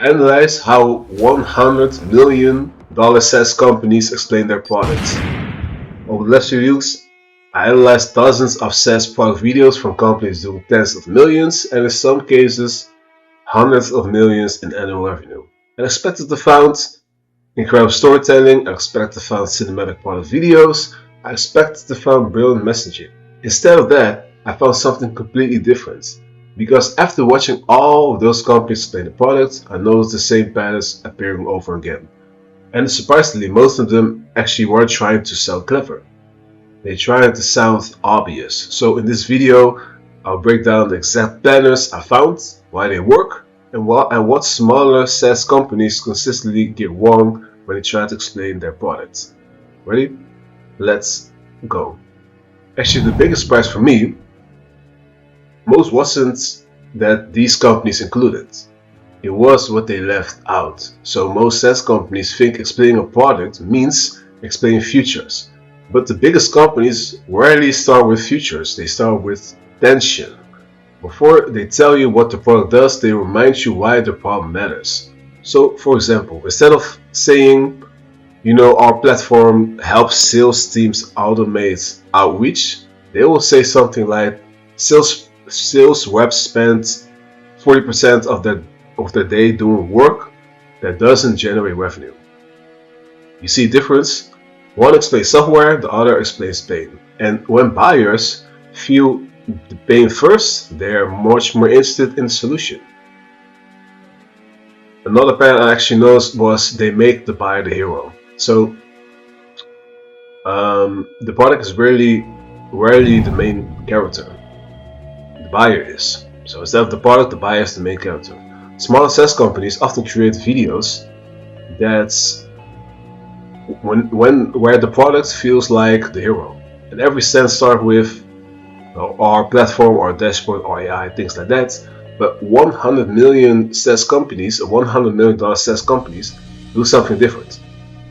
Analyze how $100 million SaaS companies explain their products. Over the last few weeks, I analyzed dozens of SaaS product videos from companies doing tens of millions and in some cases hundreds of millions in annual revenue. I expected to find incredible storytelling, I expected to find cinematic product videos, I expected to find brilliant messaging. Instead of that, I found something completely different. Because after watching all of those companies explain the product, I noticed the same patterns appearing over again. And surprisingly, most of them actually weren't trying to sound clever. They tried to sound obvious. So in this video, I'll break down the exact patterns I found, why they work, and what smaller SaaS companies consistently get wrong when they try to explain their products. Ready? Let's go. Actually, the biggest surprise for me wasn't that these companies included. It was what they left out. So most SaaS companies think explaining a product means explaining features. But the biggest companies rarely start with features, they start with tension. Before they tell you what the product does, they remind you why the problem matters. So for example, instead of saying, our platform helps sales teams automate outreach, they will say something like, sales reps spend 40% of their day doing work that doesn't generate revenue. You see a difference? One explains software, the other explains pain. And when buyers feel the pain first, they are much more interested in the solution. Another pattern I actually noticed was they make the buyer the hero. So the product is rarely the main character. The buyer is. So instead of the product, the buyer is the main character. Smaller SaaS companies often create videos that's where the product feels like the hero, and every sentence starts with our platform, our dashboard, our AI, things like that. But 100 million SaaS companies, or $100 million SaaS companies, do something different.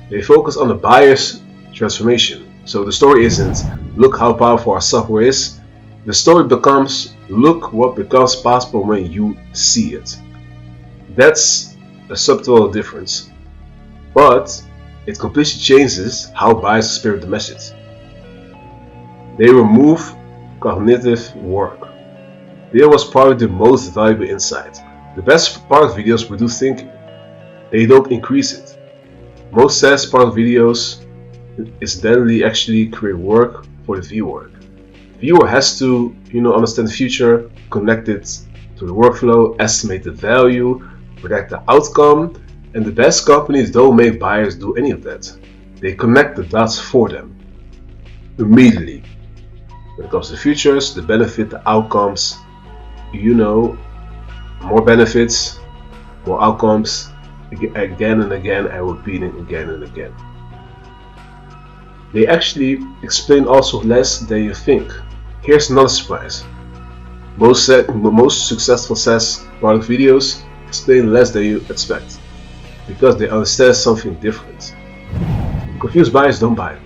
They focus on the buyer's transformation. So the story isn't, look how powerful our software is. The story becomes, look what becomes possible when you see it. That's a subtle difference, but it completely changes how buyers experience the message. They remove cognitive work. There was probably the most valuable insight. The best product videos reduce thinking. They don't increase it. Most SaaS product videos incidentally actually create work for the viewer. The viewer has to, understand the future, connect it to the workflow, estimate the value, predict the outcome, and the best companies don't make buyers do any of that. They connect the dots for them immediately. When it comes to the futures, the benefit, the outcomes, more benefits, more outcomes, again and again, and repeating again and again. They actually explain also less than you think. Here's another surprise. Most successful SaaS product videos explain less than you expect, because they understand something different. Confused buyers don't buy,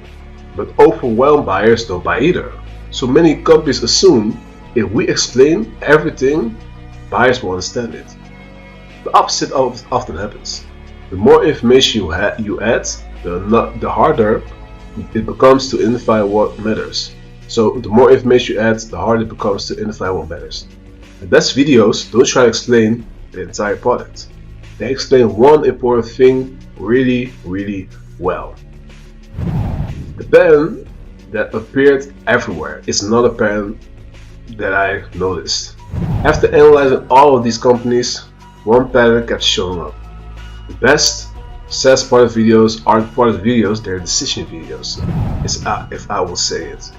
but overwhelmed buyers don't buy either. So many companies assume if we explain everything, buyers will understand it. The opposite often happens. The more information you add, the harder it becomes to identify what matters. So the more information you add, the harder it becomes to identify what matters. The best videos don't try to explain the entire product. They explain one important thing really, really well. The pattern that appeared everywhere is another pattern that I noticed. After analyzing all of these companies, one pattern kept showing up. The best SaaS product videos aren't product videos, they're decision videos, if I will say it.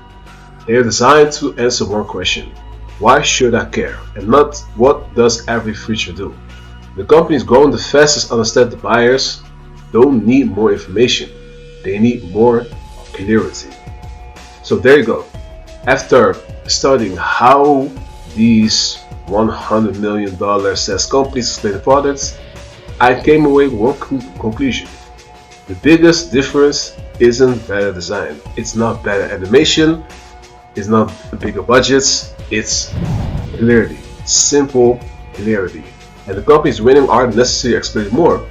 They are designed to answer one question: why should I care? And not what does every feature do. The companies growing the fastest understand the buyers don't need more information, they need more clarity. So there you go. After studying how these $100 million SaaS companies explain the products, I came away with one conclusion. The biggest difference isn't better design. It's not better animation. It's not bigger budgets. It's clarity. Simple clarity. And the companies winning aren't necessarily explaining more,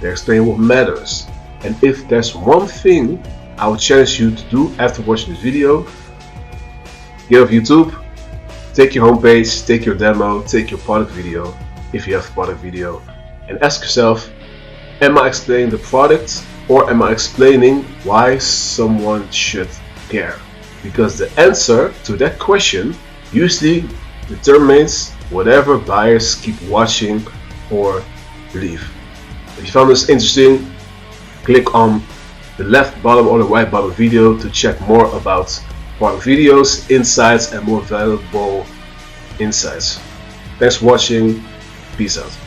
they're explaining what matters. And if there's one thing I would challenge you to do after watching this video, get off YouTube, take your homepage, take your demo, take your product video, if you have a product video, and ask yourself, am I explaining the product or am I explaining why someone should care? Because the answer to that question usually determines whatever buyers keep watching or leave. If you found this interesting, click on the left bottom or the right bottom video to check more about product videos, insights, and more valuable insights. Thanks for watching. Peace out.